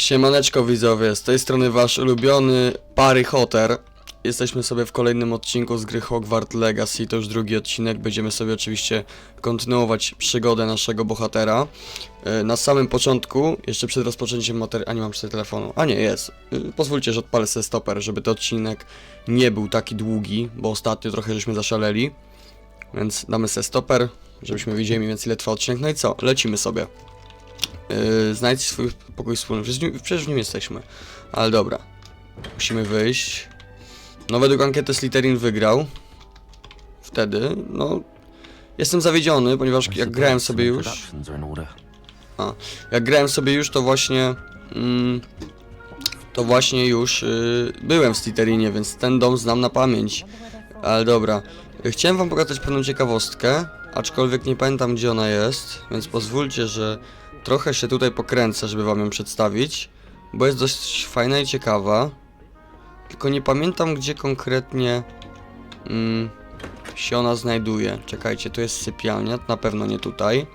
Siemaneczko widzowie, z tej strony wasz ulubiony Harry Potter. Jesteśmy sobie w kolejnym odcinku z gry Hogwarts Legacy, to już drugi odcinek. Będziemy sobie oczywiście kontynuować przygodę naszego bohatera. Na samym początku, jeszcze przed rozpoczęciem materii... A nie mam przy telefonu, a nie, jest. Pozwólcie, że odpalę sobie stoper, żeby ten odcinek nie był taki długi, bo ostatnio trochę żeśmy zaszaleli. Więc damy sobie stoper, żebyśmy wiedzieli mniej więcej ile trwa odcinek. No i co, lecimy sobie. Znajdź swój pokój wspólny. Przecież w nim jesteśmy. Ale dobra. Musimy wyjść. No według ankiety Slytherin wygrał. Wtedy, no... Jestem zawiedziony, ponieważ jak grałem sobie już... Jak grałem sobie już, to właśnie... już byłem w Slytherinie, więc ten dom znam na pamięć. Ale dobra. Chciałem wam pokazać pewną ciekawostkę, aczkolwiek nie pamiętam gdzie ona jest, więc pozwólcie, że trochę się tutaj pokręcę, żeby wam ją przedstawić, bo jest dość fajna i ciekawa. Tylko nie pamiętam gdzie konkretnie się ona znajduje. Czekajcie, tu jest sypialnia, na pewno nie tutaj.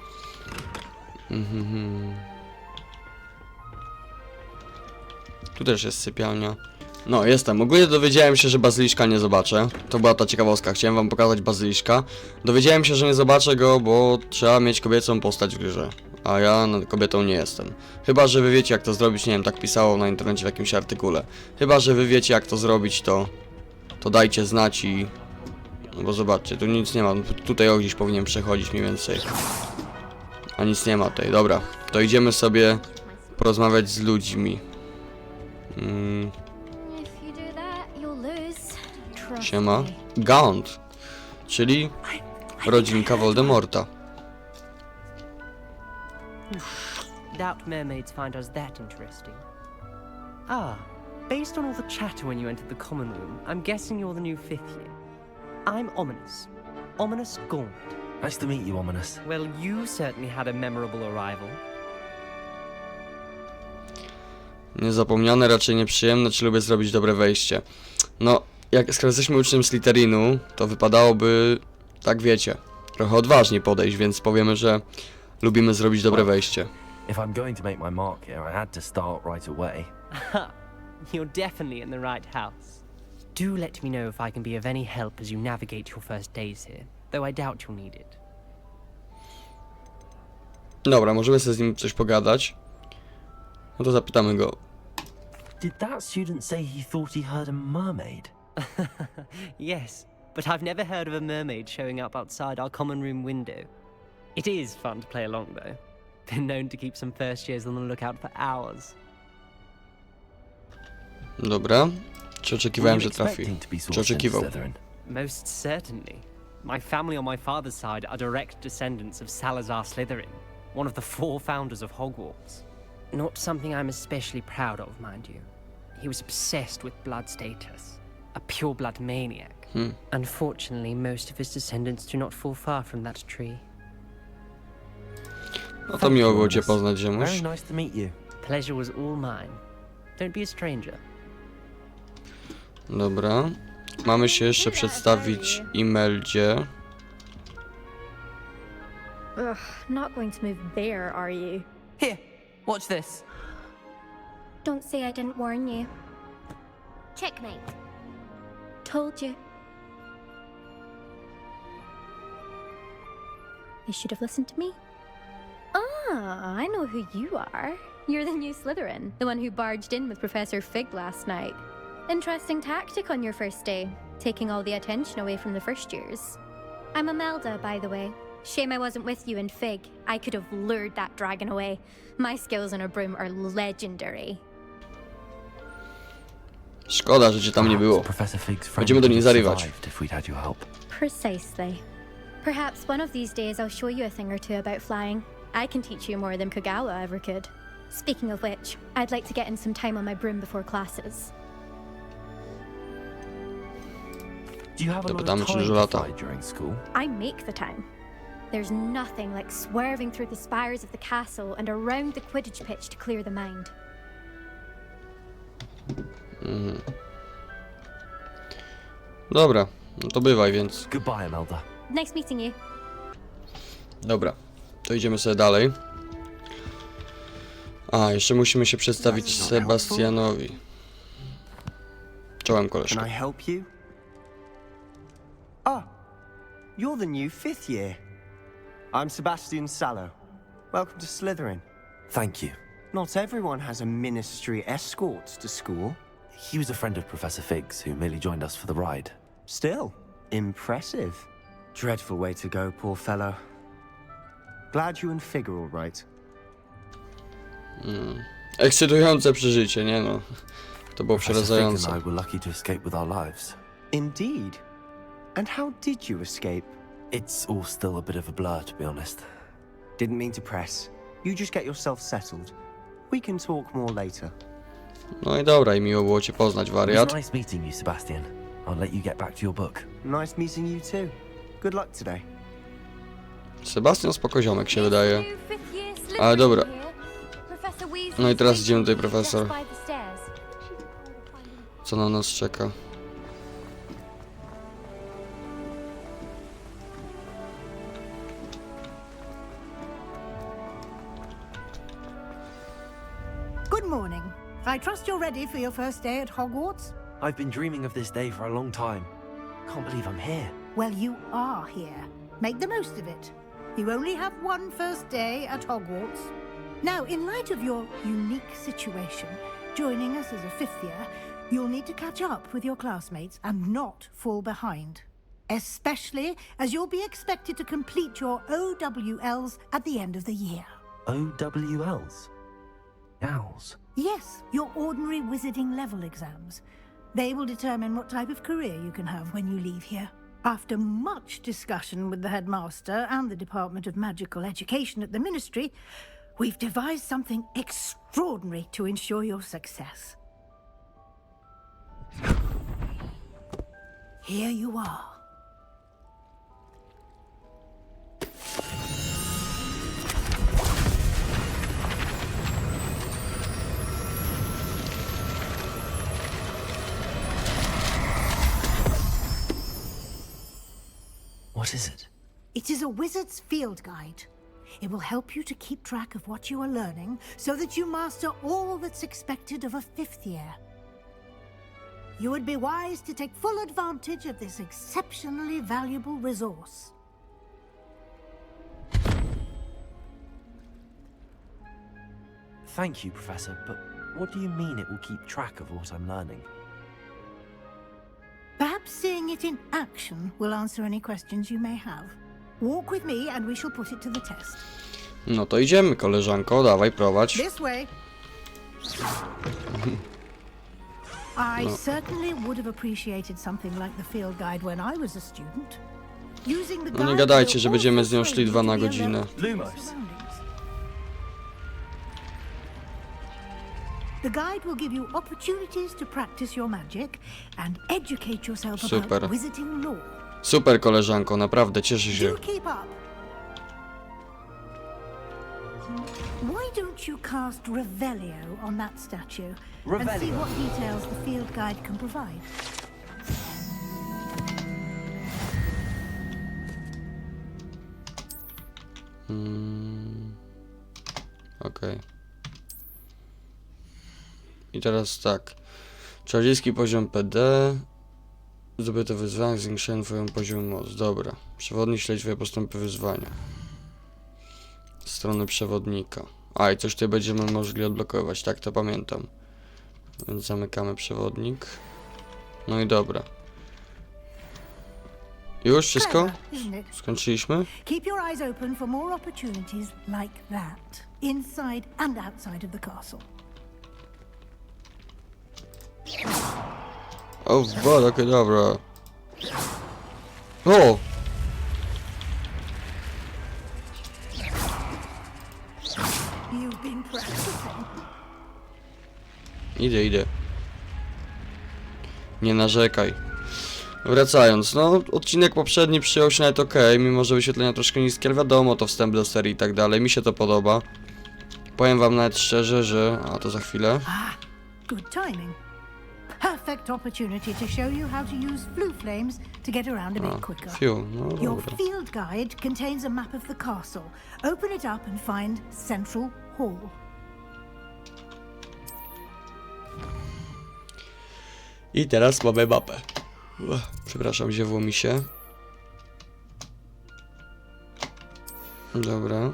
Tu też jest sypialnia. No, jestem. Ogólnie dowiedziałem się, że bazyliszka nie zobaczę. To była ta ciekawostka. Chciałem wam pokazać bazyliszka. Dowiedziałem się, że nie zobaczę go, bo trzeba mieć kobiecą postać w grze. A ja kobietą nie jestem. Chyba że wy wiecie jak to zrobić, nie wiem, tak pisało na internecie w jakimś artykule. Chyba że wy wiecie jak to zrobić, to dajcie znać i... No bo zobaczcie, tu nic nie ma. Tutaj o gdzieś powinien przechodzić mniej więcej. A nic nie ma tutaj. Dobra, to idziemy sobie porozmawiać z ludźmi. Siema. Gaunt, czyli rodzinka Voldemorta. Doubt mermaids find us that interesting. Ah, based on all the chatter when you entered the common room, I'm guessing you're the new fifth year. I'm Ominous. Ominous Gaunt. Nice to meet you, Ominous. Well, you certainly had a memorable arrival. Niezapomniane, raczej nieprzyjemne, czy lubię zrobić dobre wejście. No, skoro jesteśmy uczniem Slytherinu, to wypadałoby, tak wiecie, trochę odważniej podejść, więc powiemy, że lubimy zrobić dobre wejście. If I'm going to make my mark here, I had to start right away. You're definitely in the right house. Do let me know if I can be of any help as you navigate your first days here, though I doubt you'll need it. Dobra, możemy sobie z nim coś pogadać. No to zapytamy go. Did that student say he thought he heard a mermaid? Yes, but I've never heard of a mermaid showing up outside our common room window. It is fun to play along, though. Been known to keep some first years on the lookout for hours. Dobra. Czy oczekiwałem, że trafi? Czy oczekiwał? Most certainly. My family on my father's side are direct descendants of Salazar Slytherin, one of the 4 founders of Hogwarts. Not something I'm especially proud of, mind you. He was obsessed with blood status, a pure-blood maniac. Unfortunately, most of his descendants do not fall far from that tree. No to miło było cię poznać, ziemuś. Very nice to meet you. Pleasure was all mine. Don't be a stranger. Dobra. Mamy się jeszcze przedstawić Imeldzie. Ugh, not going to move there, are you? Here, watch this. Don't say I didn't warn you. Checkmate. Told you. You should have listened to me. Ah, I know who you are. You're the new Slytherin, the one who barged in with Professor Fig last night. Interesting tactic on your first day, taking all the attention away from the first years. I'm Imelda, by the way. Shame I wasn't with you in Fig. I could have lured that dragon away. My skills on a broom are legendary. Szkoda, że cię tam nie było. Będziemy do niej zarywać. Precisely. Perhaps one of these days I'll show you a thing or two about flying. I can teach you more than Kogawa ever could. Speaking of which, I'd like to get in some time on my broom before classes. Do you have a lot Dopytamy, of czy time dużo to lata. fly during school? I make the time. There's nothing like swerving through the spires of the castle and around the Quidditch pitch to clear the mind. Dobra, no to bywaj więc. Goodbye, Imelda. Nice meeting you. Dobra, to idziemy sobie dalej. A, jeszcze musimy się przedstawić Sebastianowi. Czołem, Can koleżko. I help you? Ah, you're the new 5th year. I'm Sebastian Sallow. Welcome to Slytherin. Thank you. Not everyone has a ministry escort to school. He was a friend of Professor Fig's who merely joined us for the ride. Still, impressive. Dreadful way to go, poor fellow. Glad you and Fig are all right. Ekscytujące przeżycie, nie no. To było Professor Fig przerażające. and I were lucky to escape with our lives. Indeed. And how did you escape? It's all still a bit of a blur, to be honest. Didn't mean to press. You just get yourself settled. We can talk more later. No i dobra, i miło było cię poznać, It wariat. was nice meeting you, Sebastian. I'll let you get back to your book. Nice meeting you too. Good luck today. Sebastian spoko ziomek się Yes, wydaje. new fifth year Slytherin Ale dobra. here. Professor Weasley No i teraz is idziemy tutaj, waiting profesor. just by the stairs. Co na nas czeka? Good morning. I trust you're ready for your first day at Hogwarts? I've been dreaming of this day for a long time. Can't believe I'm here. Well, you are here. Make the most of it. You only have one first day at Hogwarts. Now, in light of your unique situation, joining us as a 5th year, you'll need to catch up with your classmates and not fall behind. Especially as you'll be expected to complete your OWLs at the end of the year. OWLs? Owls. Yes, your ordinary wizarding level exams. They will determine what type of career you can have when you leave here. After much discussion with the headmaster and the Department of Magical Education at the Ministry, we've devised something extraordinary to ensure your success. Here you are. What is it? It is a wizard's field guide. It will help you to keep track of what you are learning so that you master all that's expected of a 5th year. You would be wise to take full advantage of this exceptionally valuable resource. Thank you, Professor, but what do you mean it will keep track of what I'm learning? Perhaps seeing it in action will answer any questions you may have. Walk with me and we shall put it to the test. No to idziemy, koleżanko, dawaj, prowadź. This way. I certainly would have appreciated something like the field guide when I was a student. Using the No nie guide gadajcie, will że będziemy z nią also szli train 2 you na to be godzinę. alert to your Lumos. surroundings. The guide will give you opportunities to practice your magic and educate yourself Super. about wizarding lore. Super, koleżanko, naprawdę, cieszę się. Do keep up. Why don't you cast Revelio on that statue and see Revelio? what details the field guide can provide? Okej. I teraz tak. Czarodziejski poziom PD. Zdobyte wyzwania zwiększają twoją poziom moc. Dobra. Przewodnik śledzi twoje postępy wyzwania. Strony przewodnika. A i coś tutaj będziemy mogli odblokować, tak to pamiętam. Więc zamykamy przewodnik. No i dobra. Już wszystko? Clever, isn't it? Skończyliśmy? Keep your eyes open for more opportunities like that, inside and outside of the castle. O, woda, okej, dobra. O! You've been practicing. Idę. Nie narzekaj. Wracając, no, odcinek poprzedni przyjął się nawet okej, mimo że wyświetlenia troszkę niskie, ale wiadomo, to wstęp do serii i tak dalej, mi się to podoba. Powiem wam nawet szczerze, że... A, to za chwilę. Good timing. Perfect opportunity to show you how to use flue flames to get around a bit quicker. Fiu, no Your dobra. field guide contains a map of the castle. Open it up and find Central Hall. I teraz mamy mapę. Przepraszam, ziewło mi się. Dobra.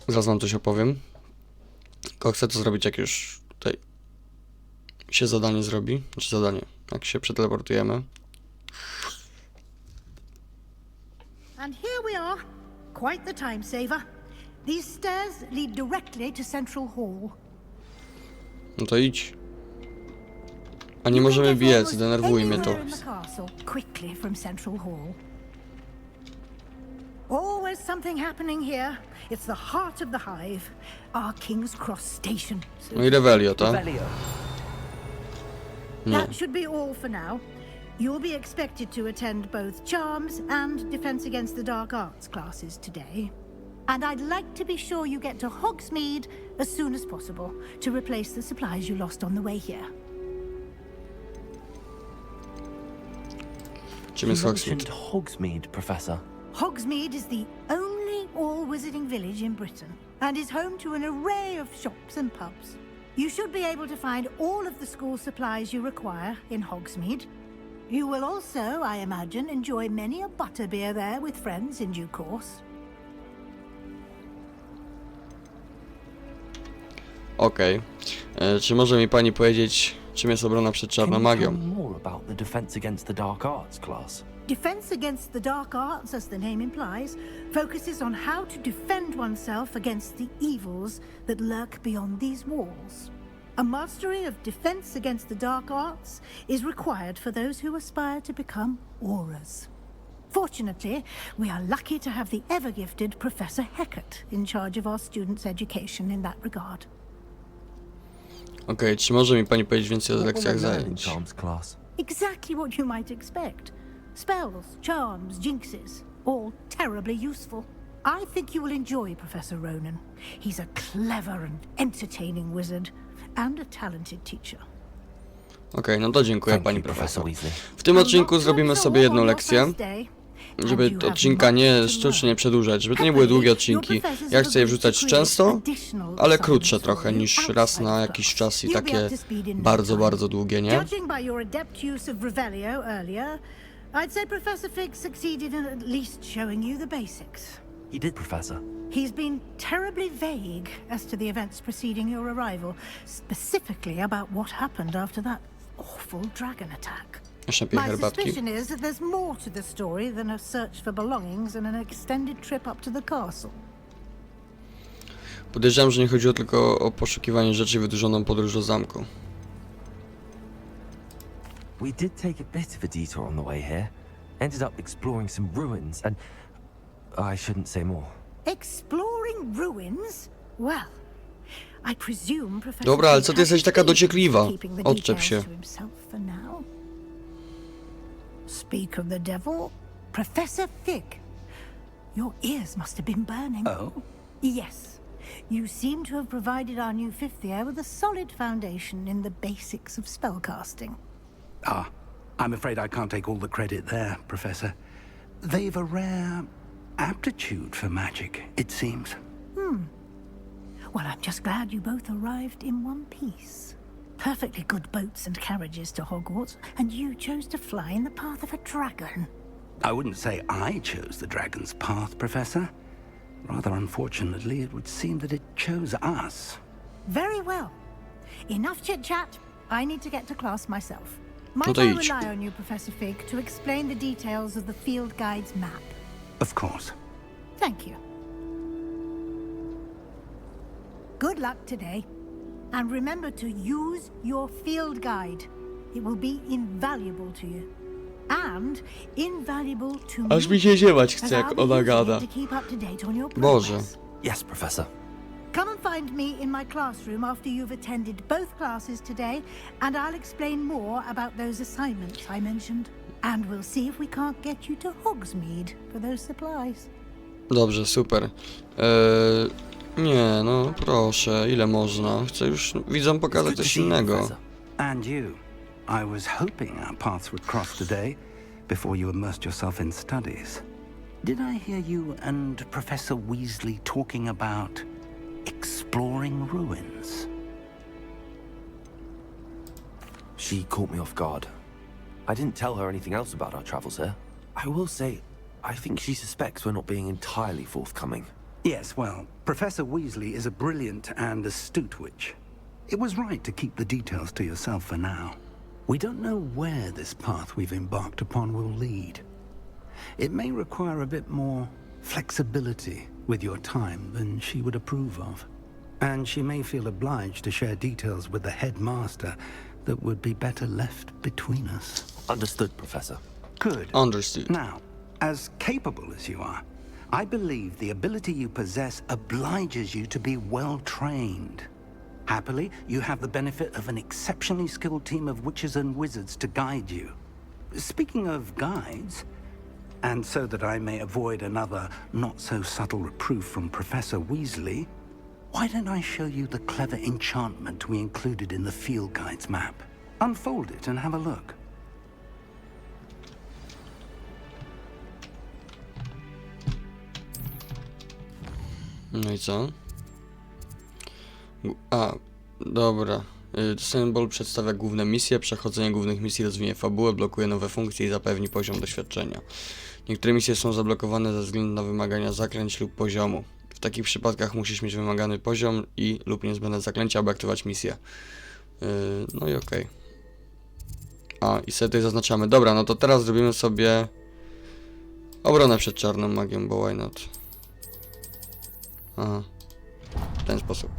Zaraz wam coś opowiem. Tylko chcę to zrobić, jak już tutaj się zadanie zrobi. Znaczy zadanie, jak się przeteleportujemy. And here we are. Quite the time saver. These stairs lead directly to Central Hall. No to idź. A nie możemy biec, denerwuje mnie to. Quickly from Central Hall. Always something happening here. It's the heart of the hive, our King's Cross station. No i Revelio, tak? Revelio. No. That should be all for now. You'll be expected to attend both Charms and Defense Against the Dark Arts classes today. And I'd like to be sure you get to Hogsmeade as soon as possible to replace the supplies you lost on the way here. Czym jest You Hogsmeade? mentioned Hogsmeade, Professor. Hogsmeade is the only all-wizarding village in Britain and is home to an array of shops and pubs. You should be able to find all of the school supplies you require in Hogsmeade. You will also, I imagine, enjoy many a butterbeer there with friends in due course. Okej. Czy może mi pani powiedzieć, czym jest obrona przed czarną Can you tell magią? me more about the Defense Against the Dark Arts class? Defense Against the Dark Arts, as the name implies, focuses on how to defend oneself against the evils that lurk beyond these walls. A mastery of Defense Against the Dark Arts is required for those who aspire to become auras. Fortunately, we are lucky to have the ever-gifted Professor Hecat in charge of our students' education in that regard. Okej, czy może mi pani powiedzieć więcej o What will lekcjach I learn in zajęć? Charms class? Exactly what you might expect. Spells, charms, jinxes, all terribly useful. I think you will enjoy Professor Ronan. He's a clever and entertaining wizard and a talented teacher. Okej, no to dziękuję Thank pani you, profesor. Weasley. W tym odcinku zrobimy sobie jedną lekcję, żeby odcinka nie sztucznie przedłużać, żeby to nie były długie odcinki. Ja chcę je wrzucać często, ale krótsze trochę niż raz na jakiś czas i takie bardzo, bardzo długie, nie? Judging by your adept use of Revelio earlier, I'd say Professor Fig succeeded in at least showing you the basics. He did, Professor. He's been terribly vague as to the events preceding your arrival, specifically about what happened after that awful dragon attack. Jeszcze piję My herbatki. suspicion is that there's more to the story than a search for belongings and an extended trip up to the castle. Podejrzewam, że nie chodziło tylko o poszukiwanie rzeczy i wydłużoną podróż do zamku. We did take a bit of a detour on the way here. Ended up exploring some ruins and... I shouldn't say more. Exploring ruins? Well, I presume Professor Dobra, ale Fig co ty jesteś has taka keys dociekliwa? to keeping the Odczep details się. to himself for now. Speak of the devil, Professor Fig. Your ears must have been burning. Oh? Yes. You seem to have provided our new fifth year with a solid foundation in the basics of spellcasting. Ah, I'm afraid I can't take all the credit there, Professor. They've a rare aptitude for magic, it seems. Well, I'm just glad you both arrived in one piece. Perfectly good boats and carriages to Hogwarts, and you chose to fly in the path of a dragon. I wouldn't say I chose the dragon's path, Professor. Rather unfortunately, it would seem that it chose us. Very well. Enough chit-chat. I need to get to class myself. No Might to I idź. rely on you, Professor Fig, to explain the details of the field guide's map? Of course. Thank you. Good luck today. And remember to use your field guide. It will be invaluable to you. And invaluable to me. Aż mi się ziewać chce, as jak I'll be ona using gada. it to keep up to date on your Boże. progress. Yes, Professor. Come and find me in my classroom after you've attended both classes today, and I'll explain more about those assignments I mentioned. And we'll see if we can't get you to Hogsmeade for those supplies. Dobrze, super. Nie, no proszę, ile można? Chcę już widzom pokazać coś innego. And you. I was hoping our paths would cross today before you immersed yourself in studies. Did I hear you and Professor Weasley talking about exploring ruins? She caught me off guard. I didn't tell her anything else about our travels here. I will say, I think she suspects we're not being entirely forthcoming. Yes, well, Professor Weasley is a brilliant and astute witch. It was right to keep the details to yourself for now. We don't know where this path we've embarked upon will lead. It may require a bit more flexibility with your time than she would approve of. And she may feel obliged to share details with the headmaster that would be better left between us. Understood, Professor. Good. Understood. Now, as capable as you are, I believe the ability you possess obliges you to be well trained. Happily, you have the benefit of an exceptionally skilled team of witches and wizards to guide you. Speaking of guides, and so that I may avoid another not-so-subtle reproof from Professor Weasley, why don't I show you the clever enchantment we included in the field guide's map? Unfold it and have a look. No i co? Dobra. Symbol przedstawia główne misje. Przechodzenie głównych misji rozwinie fabułę, blokuje nowe funkcje i zapewni poziom doświadczenia. Niektóre misje są zablokowane ze względu na wymagania zaklęć lub poziomu. W takich przypadkach musisz mieć wymagany poziom i lub niezbędne zaklęcia, aby aktywować misję. No i okej. I sobie tutaj zaznaczamy. Dobra, no to teraz zrobimy sobie obronę przed czarną magią, bo why not? Aha. W ten sposób.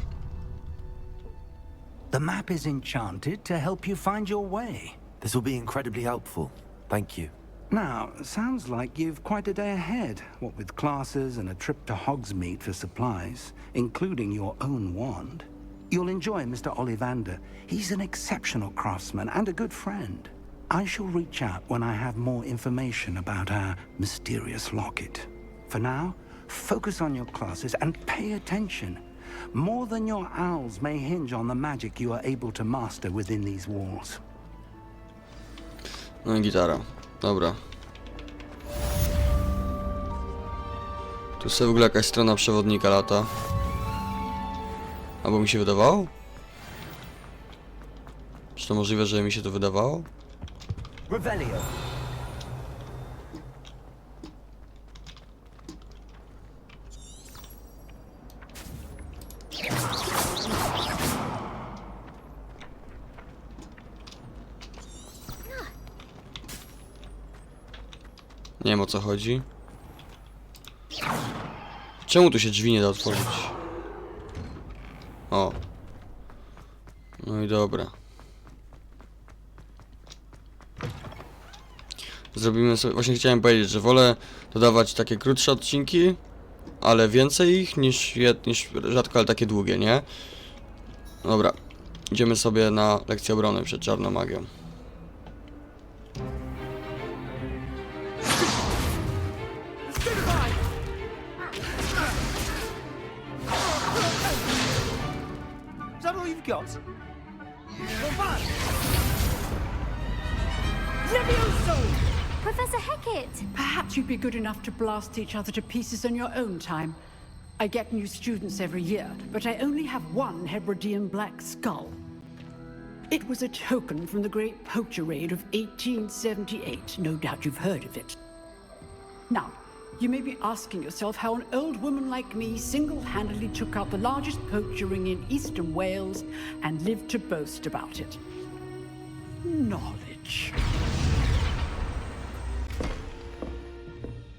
The map is enchanted to help you find your way. This will be incredibly helpful. Thank you. Now, sounds like you've quite a day ahead, what with classes and a trip to Hogsmeade for supplies, including your own wand. You'll enjoy Mr. Ollivander. He's an exceptional craftsman and a good friend. I shall reach out when I have more information about our mysterious locket. For now, focus on your classes and pay attention. More than your owls may hinge on the magic you are able to master within these walls. No i gitara. Dobra. Tu sobie w ogóle jakaś strona przewodnika lata. Albo mi się wydawało? Czy to możliwe, że mi się to wydawało? Revelio. Nie wiem, o co chodzi. Czemu tu się drzwi nie da otworzyć? O. No i dobra. Zrobimy sobie... Właśnie chciałem powiedzieć, że wolę dodawać takie krótsze odcinki, ale więcej ich niż rzadko, ale takie długie, nie? Dobra. Idziemy sobie na lekcję obrony przed czarną magią. Is that all you've got? Professor Hecat! Perhaps you'd be good enough to blast each other to pieces on your own time. I get new students every year, but I only have one Hebridean black skull. It was a token from the Great Poacher Raid of 1878. No doubt you've heard of it. Now, you may be asking yourself how an old woman like me single-handedly took out the largest poacher ring in eastern Wales and lived to boast about it. Knowledge.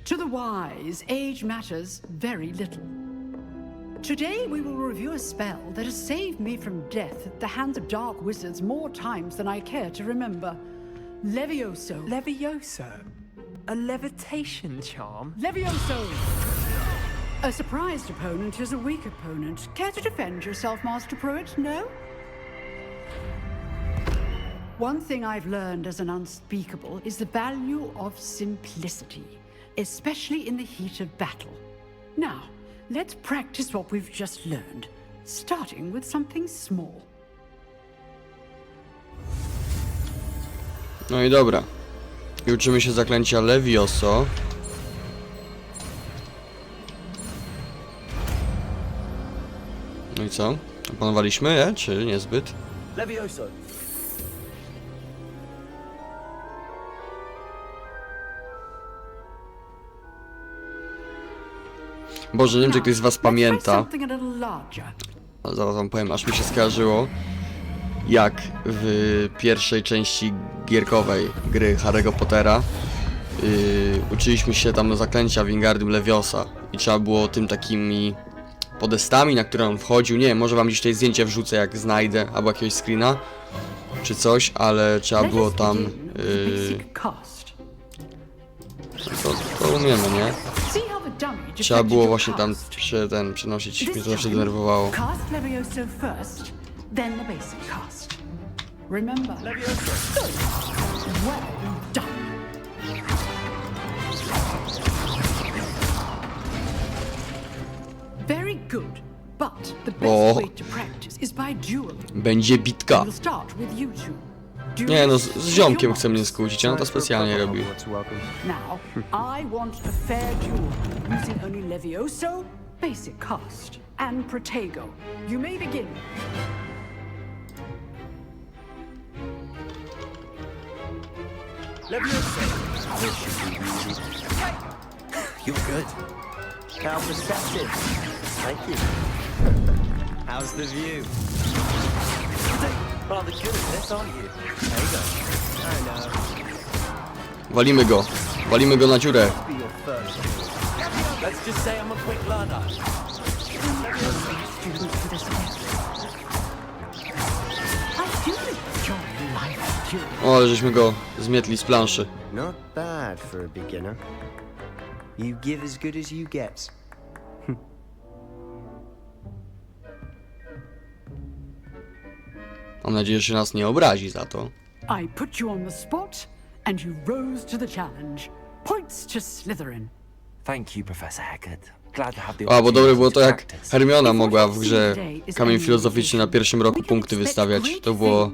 To the wise, age matters very little. Today we will review a spell that has saved me from death at the hands of dark wizards more times than I care to remember. Levioso. Levioso? A levitation charm? Levioso! A surprised opponent is a weak opponent. Care to defend yourself, Master Pruitt? No? One thing I've learned as an unspeakable is the value of simplicity, especially in the heat of battle. Now, let's practice what we've just learned, starting with something small. No i dobra. I uczymy się zaklęcia Levioso. No i co? Opanowaliśmy je, czy niezbyt? Levioso. Boże, nie wiem, czy ktoś z was pamięta. Something a little larger. Ale zaraz wam powiem, aż mi się skojarzyło, jak w pierwszej części gierkowej gry Harry'ego Pottera uczyliśmy się tam do zaklęcia Wingardium Leviosa i trzeba było tym takimi podestami, na które on wchodził, nie wiem, może wam gdzieś tutaj zdjęcie wrzucę, jak znajdę, albo jakiegoś screena czy coś, ale trzeba było tam to umiemy, nie? Trzeba było właśnie tam przenosić, mnie to zawsze denerwowało. Cast Levioso first, then the basic cast. Remember, Levioso. Well done. Very good, but the best way to practice is by duel. Będzie bitka. We'll start with you two. Nie no, z ziomkiem chce mnie skłócić, on to specjalnie robi. Now, I want a fair duel, using only Levioso, basic cast, and Protego. You may begin. Levioso. You're good. How perceptive. Thank you. How's the view? Rather good at this, aren't you? There you go. I know. Walimy go na dziurę. Be your first. Let's just say I'm a quick learner. O, ale żeśmy go zmietli z planszy. Not bad for a beginner. You give as good as you get. Mam nadzieję, że się nas nie obrazi za to. I put you on the spot, and you rose to the challenge. Points to Slytherin. Thank you, Professor Hagrid. Glad to have the A, bo dobre było to, jak practice. Hermiona mogła w grze Kamień Filozoficzny na pierwszym roku punkty wystawiać. To było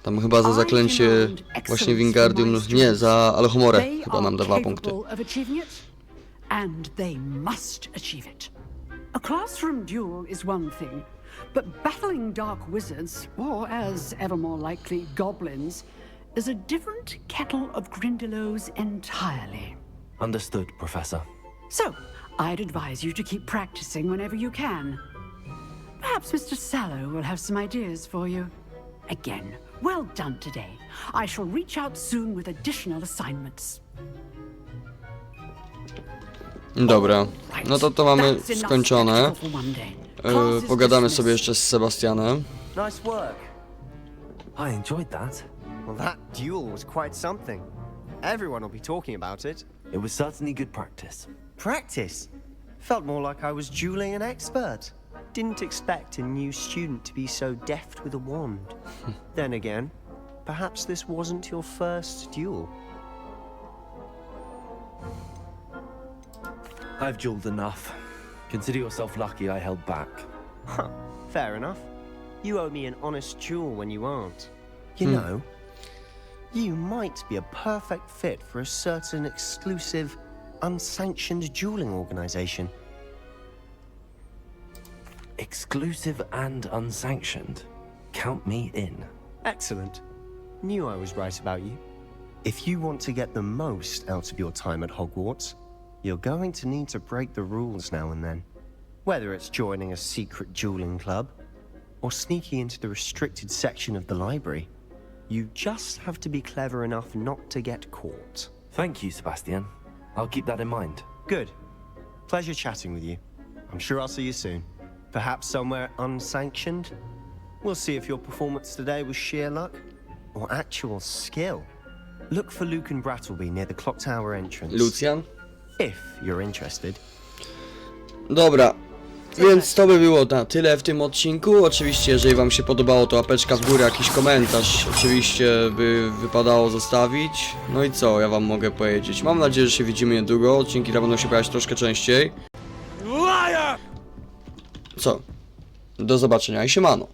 tam chyba za zaklęcie właśnie Wingardium, nie, za Alchomorę chyba nam dawała punkty. And they must achieve it. A classroom duel is one thing, but battling dark wizards, or as ever more likely, goblins, is a different kettle of Grindylows entirely. Understood, Professor. So, I'd advise you to keep practicing whenever you can. Perhaps Mr. Sallow will have some ideas for you. Again, well done today. I shall reach out soon with additional assignments. Dobra, no to mamy skończone. Pogadamy sobie jeszcze z Sebastianem. Nice work. I enjoyed that. Well, that duel was quite something. Everyone will be talking about it. It was certainly good practice. Practice? Felt more like I was dueling an expert. Didn't expect a new student to be so deft with a wand. Then again, perhaps this wasn't your first duel. I've dueled enough. Consider yourself lucky I held back. Huh, fair enough. You owe me an honest duel when you aren't. You know, you might be a perfect fit for a certain exclusive, unsanctioned dueling organization. Exclusive and unsanctioned. Count me in. Excellent. Knew I was right about you. If you want to get the most out of your time at Hogwarts, you're going to need to break the rules now and then. Whether it's joining a secret dueling club, or sneaking into the restricted section of the library, you just have to be clever enough not to get caught. Thank you, Sebastian. I'll keep that in mind. Good. Pleasure chatting with you. I'm sure I'll see you soon. Perhaps somewhere unsanctioned? We'll see if your performance today was sheer luck, or actual skill. Look for Luke and Brattleby near the clock tower entrance. Lucian? If you're interested. Dobra, więc to by było na tyle w tym odcinku. Oczywiście, jeżeli wam się podobało, to łapeczka w górę, jakiś komentarz oczywiście by wypadało zostawić. No i co ja wam mogę powiedzieć? Mam nadzieję, że się widzimy niedługo. Odcinki będą się pojawiać troszkę częściej. Liar! co? Do zobaczenia i siemano.